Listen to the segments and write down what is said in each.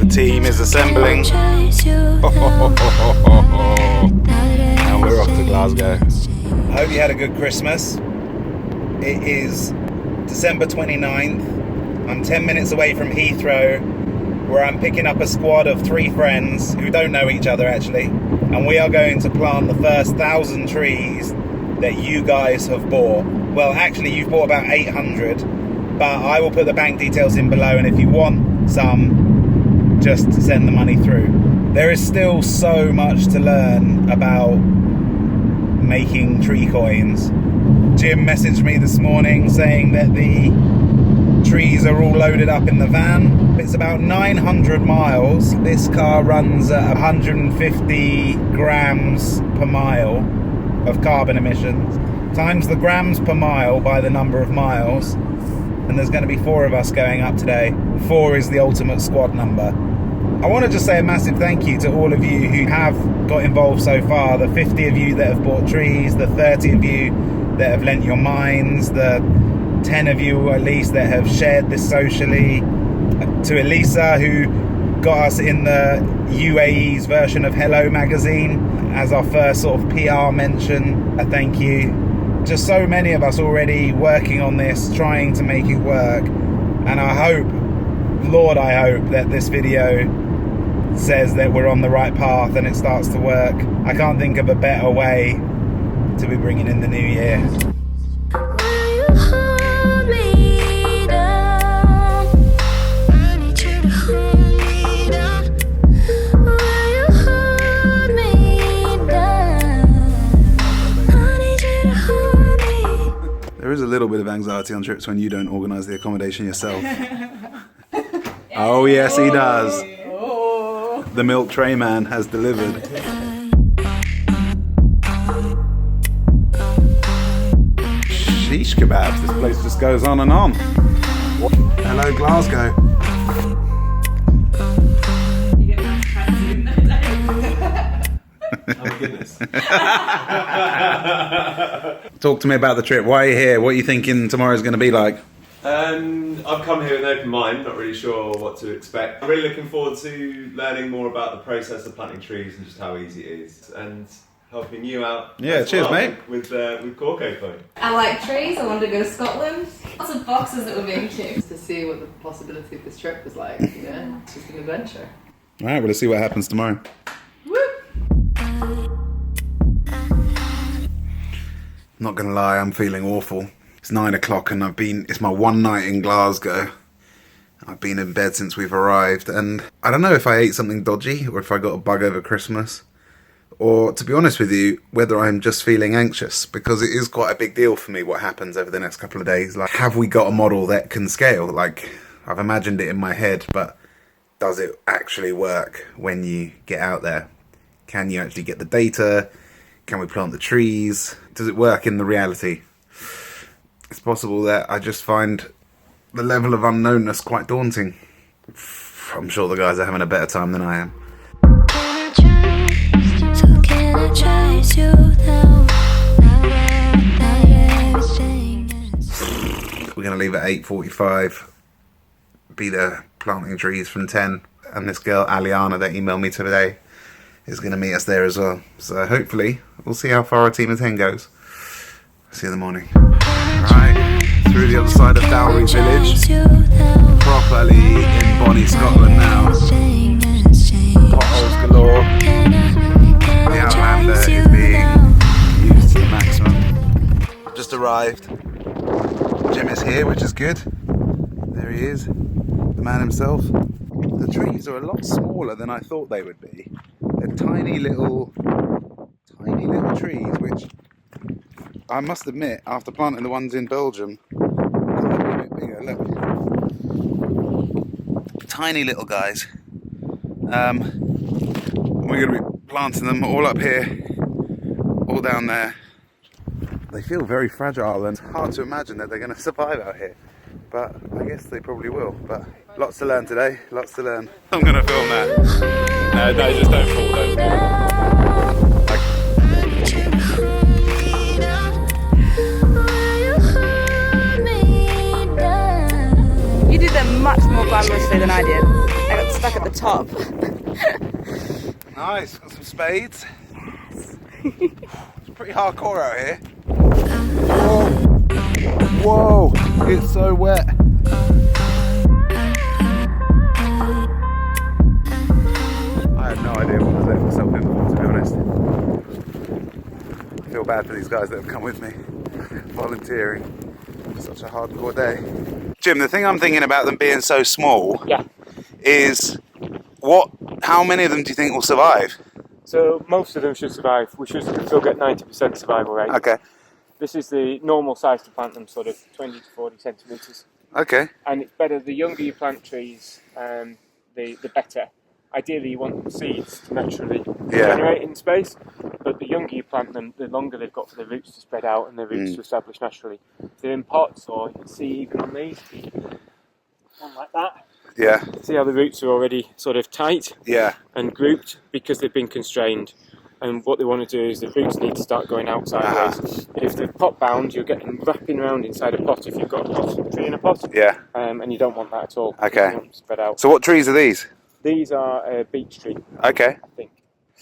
The team is assembling. And we're off to Glasgow. I hope you had a good Christmas. It is December 29th. I'm 10 minutes away from Heathrow, where I'm picking up a squad of 3 friends who don't know each other actually. And we are going to plant the first 1,000 trees that you guys have bought. Well, actually you've bought about 800, but I will put the bank details in below, and if you want some, just send the money through. There is still so much to learn about making tree coins. Jim messaged me this morning saying that the trees are all loaded up in the van. It's about 900 miles. This car runs at 150 grams per mile of carbon emissions. Times the grams per mile by the number of miles. And there's going to be 4 of us going up today. 4 is the ultimate squad number. I want to just say a massive thank you to all of you who have got involved so far. The 50 of you that have bought trees, the 30 of you that have lent your minds, the 10 of you at least that have shared this socially. To Elisa, who got us in the UAE's version of Hello magazine as our first sort of PR mention, a thank you. Just so many of us already working on this, trying to make it work. And I hope, Lord, I hope that this video says that we're on the right path and it starts to work. I can't think of a better way to be bringing in the new year. There is a little bit of anxiety on trips when you don't organise the accommodation yourself. Oh yes, he does. The milk tray man has delivered. Sheesh kebabs, this place just goes on and on. Hello Glasgow. Oh my goodness. Talk to me about the trip. Why are you here? What are you thinking tomorrow's going to be like? I've come here with an open mind, not really sure what to expect. I'm really looking forward to learning more about the process of planting trees and just how easy it is, and helping you out. Yeah, cheers, mate. With cork opening. I like trees. I want to go to Scotland. Lots of boxes that we're being to. To see what the possibility of this trip was like, you know, it's just an adventure. All right, well, let's see what happens tomorrow. Not gonna lie, I'm feeling awful. It's 9 o'clock and it's my one night in Glasgow. I've been in bed since we've arrived, and I don't know if I ate something dodgy or if I got a bug over Christmas, or to be honest with you, whether I'm just feeling anxious, because it is quite a big deal for me what happens over the next couple of days. Like, have we got a model that can scale? Like, I've imagined it in my head, but does it actually work when you get out there? Can you actually get the data? Can we plant the trees? Does it work in the reality? It's possible that I just find the level of unknownness quite daunting. I'm sure the guys are having a better time than I am. We're going to leave at 8:45. Be there planting trees from 10. And this girl, Aleana, that emailed me today, is going to meet us there as well. So hopefully we'll see how far our team of 10 goes. See you in the morning. Right, through the other side of Dowry Village, properly in Bonnie, Scotland now. Potholes galore. The Outlander is being used to the maximum. I've just arrived. Jim is here, which is good. There he is, the man himself. The trees are a lot smaller than I thought they would be. They're tiny little trees, which I must admit, after planting the ones in Belgium, they'll be a bit bigger. Look, tiny little guys. We're going to be planting them all up here, all down there. They feel very fragile, and it's hard to imagine that they're going to survive out here. But I guess they probably will. But lots to learn today, lots to learn. I'm going to film that. No, just don't fall, don't fall. You did them much more glamorously than I did. I got stuck look at the top. Nice, got some spades. It's pretty hardcore out here. Whoa, it's so wet. I have no idea what I was letting myself in for, to be honest. I feel bad for these guys that have come with me, volunteering. Such a hardcore day. Jim, the thing I'm thinking about them being so small is how many of them do you think will survive? So most of them should survive. We should still get 90% survival rate. Okay. This is the normal size to plant them, sort of 20 to 40 centimetres. Okay. And it's better, the younger you plant trees, the better. Ideally you want seeds to naturally generate in space, but the younger you plant them, the longer they've got for the roots to spread out and the roots to establish naturally. They're in pots, or you can see even on these, one like that. Yeah. See how the roots are already sort of tight and grouped because they've been constrained. And what they want to do is the roots need to start going out sideways. If they're pot bound, you're getting wrapping around inside a pot if you've got a tree in a pot. Yeah. And you don't want that at all. Okay. You want to spread out. So what trees are these? These are a beech tree. Okay. I think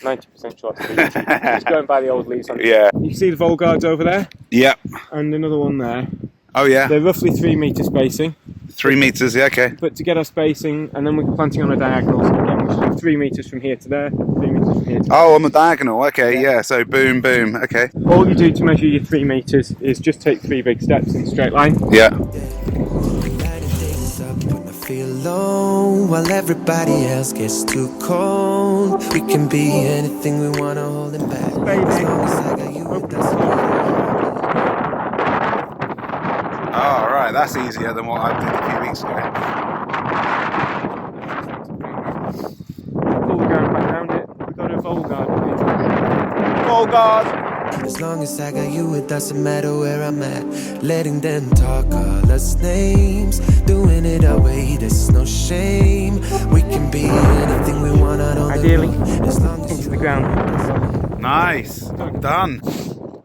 90% sure it's beech. Just going by the old leaves on it. Yeah. You see the Volgards over there? Yep. And another one there. Oh yeah. They're roughly 3 metre spacing. 3 meters, yeah, okay. But to get our spacing, and then we're planting on a diagonal, so again we should have 3 metres from here to there, 3 metres from here to there. Oh, on the diagonal, okay, yeah, so boom, boom, okay. All you do to measure your 3 metres is just take 3 big steps in a straight line. Yeah. Feel alone while everybody else gets too cold. We can be anything we want to hold it back. As long as I got you, it doesn't matter. Oh, right, that's easier than what I did a few weeks ago. Pull the ground back around it. We've got a Volgard. Volgard! As long as I got you, it doesn't matter where I'm at. Letting them talk all us names, doing it our way, there's no shame. We can be anything we want out on Ideally, the road. As long as into the ground. Nice, done.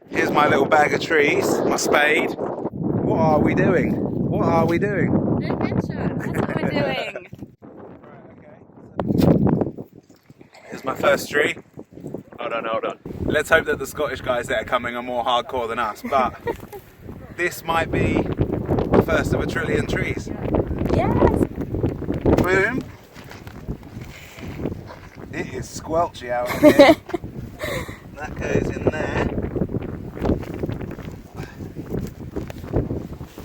Here's my little bag of trees, my spade. What are we doing? What are we doing? Adventure, that's what we're doing. Here's my first tree. Hold on. Let's hope that the Scottish guys that are coming are more hardcore than us, but this might be the first of a trillion trees. Yes. Boom. It is squelchy out here. That goes in there.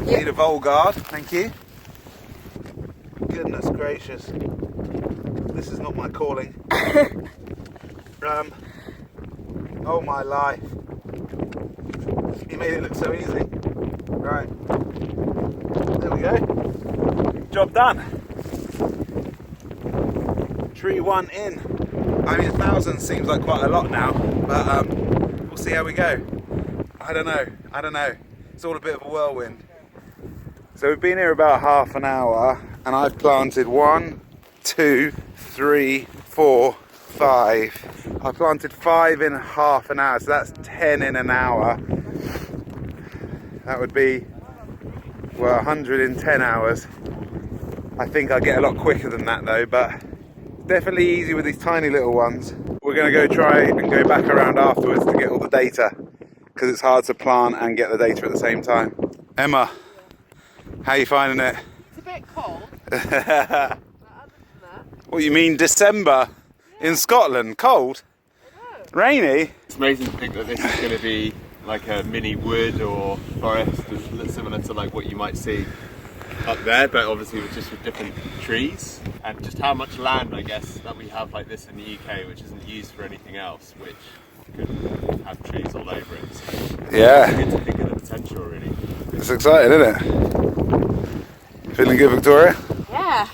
Need a Volgard, thank you. Goodness gracious. This is not my calling. Oh my life. He made it look so easy. Right. There we go. Job done. Tree 1 in. I mean, 1,000 seems like quite a lot now, but we'll see how we go. I don't know. It's all a bit of a whirlwind. So we've been here about half an hour, and I've planted 1, 2, 3, 4, 5. I planted 5 in half an hour, so that's 10 in an hour. That would be, well, 100 in 10 hours. I think I'll get a lot quicker than that though, but definitely easy with these tiny little ones. We're going to go try and go back around afterwards to get all the data, because it's hard to plant and get the data at the same time. Emma, how are you finding it? It's a bit cold. What, you mean December in Scotland? Cold? Rainy? It's amazing to think that this is going to be like a mini wood or forest, similar to like what you might see up there, but obviously with different trees, and just how much land, I guess, that we have like this in the UK, which isn't used for anything else, which could have trees all over it. So yeah. It's good to think of the potential, really. It's exciting, isn't it? Feeling good, Victoria? Yeah.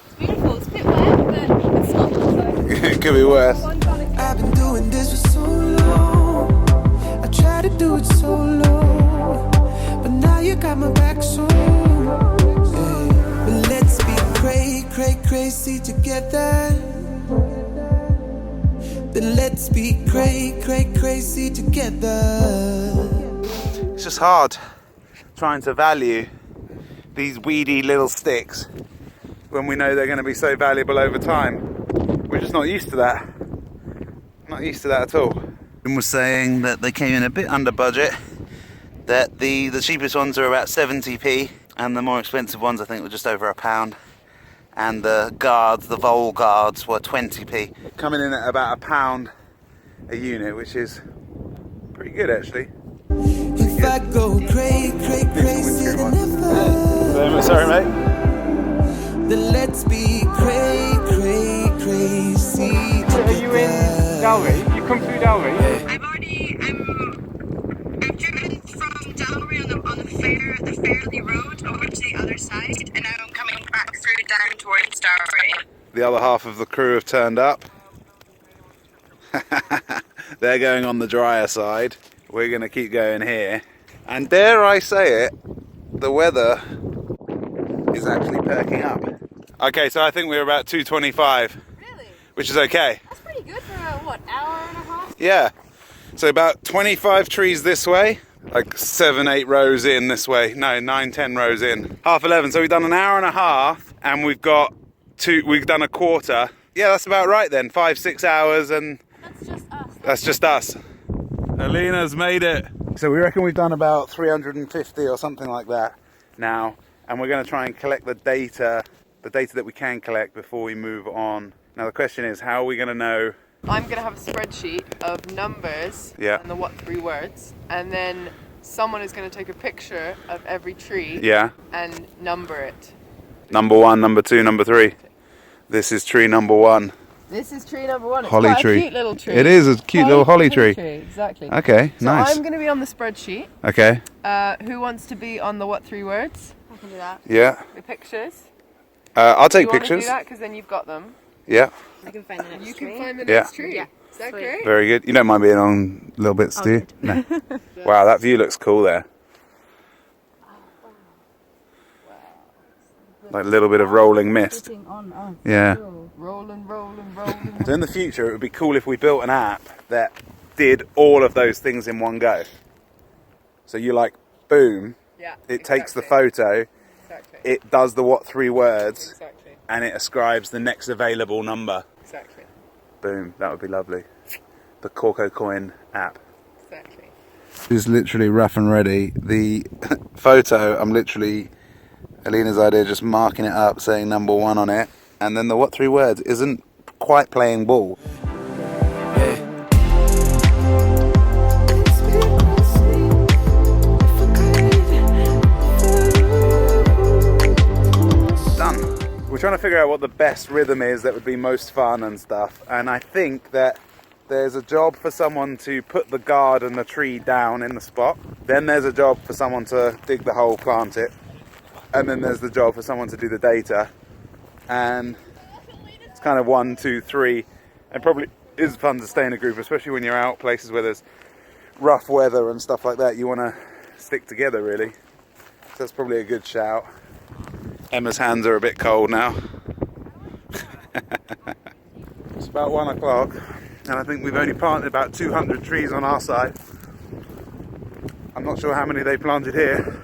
It's beautiful. It's a bit wet, but it's not so. It could be worse. I've been doing this for so long. I try to do it so long, but now you got my back so. But let's be crazy together. Then let's be crazy together. It's just hard trying to value these weedy little sticks when we know they're going to be so valuable over time. We're just not used to that. Not used to that at all. And was saying that they came in a bit under budget, that the cheapest ones are about 70p and the more expensive ones I think were just over £1, and the guards, the vole guards, were 20p, coming in at about £1 a unit, which is pretty good actually. If I go crazy enough, Sorry mate. then let's be crazy So are you in Dalry? You come through Dalry? I've driven from Dalry on the Fairley Road over to the other side, and now I'm coming back through down towards Dalry. The other half of the crew have turned up. They're going on the drier side. We're going to keep going here. And dare I say it, the weather is actually perking up. Okay, so I think we're about 225. Really? Which is okay. That's pretty good for what, hour and a half? Yeah. So about 25 trees this way, like 7, 8 rows in this way. No, 9, 10 rows in. 11:30. So we've done an hour and a half, and we've done a quarter. Yeah, that's about right then. 5, 6 hours, and That's just us. that's just us. Aleana's made it. So we reckon we've done about 350 or something like that now, and we're going to try and collect the data that we can collect before we move on. Now the question is, how are we going to know? I'm going to have a spreadsheet of numbers Yeah. and the what 3 words, and then someone is going to take a picture of every tree Yeah. and number it. Number 1, number 2, number 3. This is tree number 1. This is tree number 1. It's Holly quite tree. a cute little tree. It is a cute little holly tree. Exactly. Okay, So nice. I'm going to be on the spreadsheet. Okay. Who wants to be on the what 3 words? I can do that. Yeah. The pictures. I'll take You want to pictures. do that because then you've got them. Yeah. I can find the next You can tree. find the Yeah. next tree. Yeah. Is that Sweet. great? Very good. You don't mind being on little bits, do you? No. Wow, that view looks cool there. Like a little bit of rolling mist. Yeah. Rolling. So in the future, it would be cool if we built an app that did all of those things in one go. So you like, boom, Yeah. it takes the exactly. photo, Exactly. it does the what 3 words, Exactly. and it ascribes the next available number. Exactly. Boom, that would be lovely. The Corco Coin app. Exactly. Is literally rough and ready. The photo, I'm literally, Alina's idea, just marking it up, saying number 1 on it, and then the what 3 words isn't quite playing ball. Done. We're trying to figure out what the best rhythm is that would be most fun and stuff, and I think that there's a job for someone to put the guard and the tree down in the spot. Then there's a job for someone to dig the hole, plant it. And then there's the job for someone to do the data. And it's kind of 1, 2, 3. And probably is fun to stay in a group, especially when you're out places where there's rough weather and stuff like that. You want to stick together, really. So that's probably a good shout. Emma's hands are a bit cold now. It's about 1 o'clock. And I think we've only planted about 200 trees on our side. I'm not sure how many they planted here.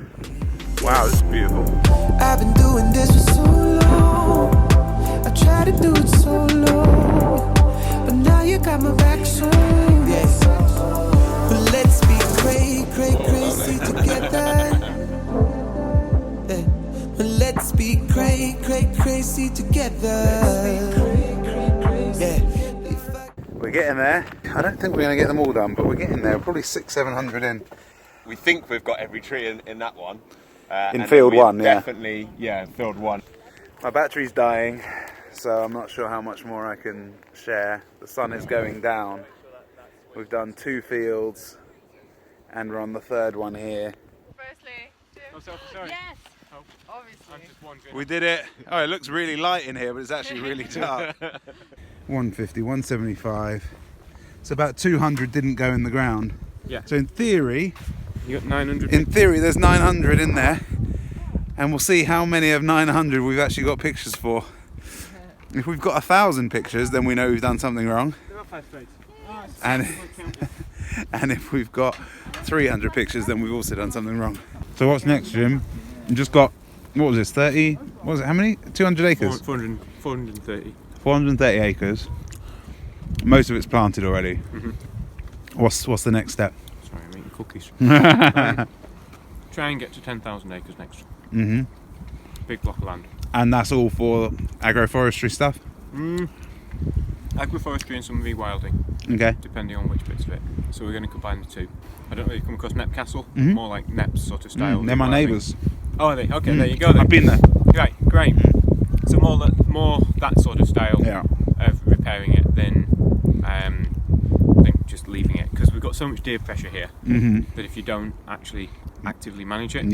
Wow, this is beautiful. I've been doing this for so long. I try to do it so low, but now you got my back so yes. But let's be crazy together. Yeah. But let's be crazy together. Yeah. We're getting there. I don't think we're going to get them all done, but we're getting there. We're probably 600-700 in. We think we've got every tree in that one. In and field we've 1, yeah. Definitely, yeah, field 1. My battery's dying, so I'm not sure how much more I can share. The sun is going down. We've done 2 fields, and we're on the 3rd one here. Firstly, Sorry. Yes. obviously. I'm just wondering. We did it. Oh, it looks really light in here, but it's actually really dark. 150, 175. So about 200 didn't go in the ground. Yeah. So in theory, You got 900. in theory, there's 900 in there, and we'll see how many of 900 we've actually got pictures for. If we've got 1,000 pictures, then we know we've done something wrong. There are 5 plates. And and if we've got 300 pictures, then we've also done something wrong. So what's next, Jim? We've just got What was this? 30? What was it? How many? 200 acres. 430. 430 acres. Most of it's planted already. Mm-hmm. What's the next step? Sorry, I'm eating cookies. Try and get to 10,000 acres next. Mm-hmm. Big block of land. And that's all for agroforestry stuff? Agroforestry and some rewilding. Okay. Depending on which bits of it. So we're going to combine the two. I don't know if you come across Nep Castle. More like Nep's sort of style. They're my neighbours. Oh, are they? Okay, there you go then. I've been there. Right, great. So more that sort of style of repairing it than just leaving it, because we've got so much deer pressure here that if you don't actually actively manage it,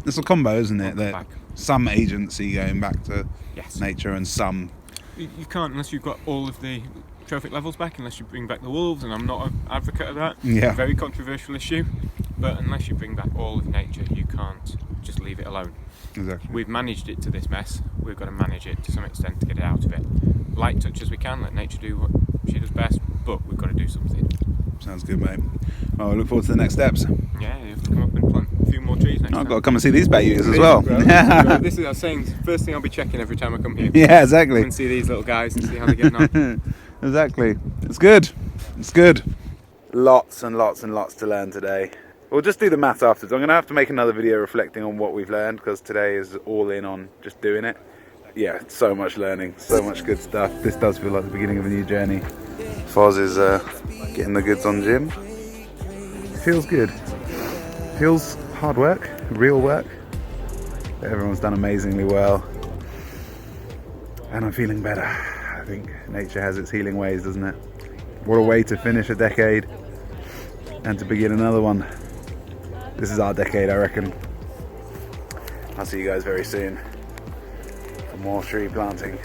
it's a combo, isn't it? That back. some agency going back to Yes. nature and some You can't unless you've got all of the trophic levels back, unless you bring back the wolves, and I'm not an advocate of that. Yeah. Very controversial issue, but unless you bring back all of nature, you can't just leave it alone. Exactly. We've managed it to this mess, we've got to manage it to some extent to get it out of it. Light touch as we can, let nature do what she does best, but we've got to do something. Sounds good, mate. Well, I look forward to the next steps. Yeah, you have to come up and plant a few more trees next time. I've got to come and see these bayous as well. This is, I was saying, first thing I'll be checking every time I come here. Yeah, exactly. Come and see these little guys and see how they're getting on. Exactly. It's good. It's good. Lots and lots and lots to learn today. We'll just do the math afterwards. I'm going to have to make another video reflecting on what we've learned, because today is all in on just doing it. Yeah, so much learning, so much good stuff. This does feel like the beginning of a new journey. Foz is getting the goods on Jim. Feels good. Feels hard work, real work. But everyone's done amazingly well. And I'm feeling better. I think nature has its healing ways, doesn't it? What a way to finish a decade and to begin another one. This is our decade, I reckon. I'll see you guys very soon for more tree planting.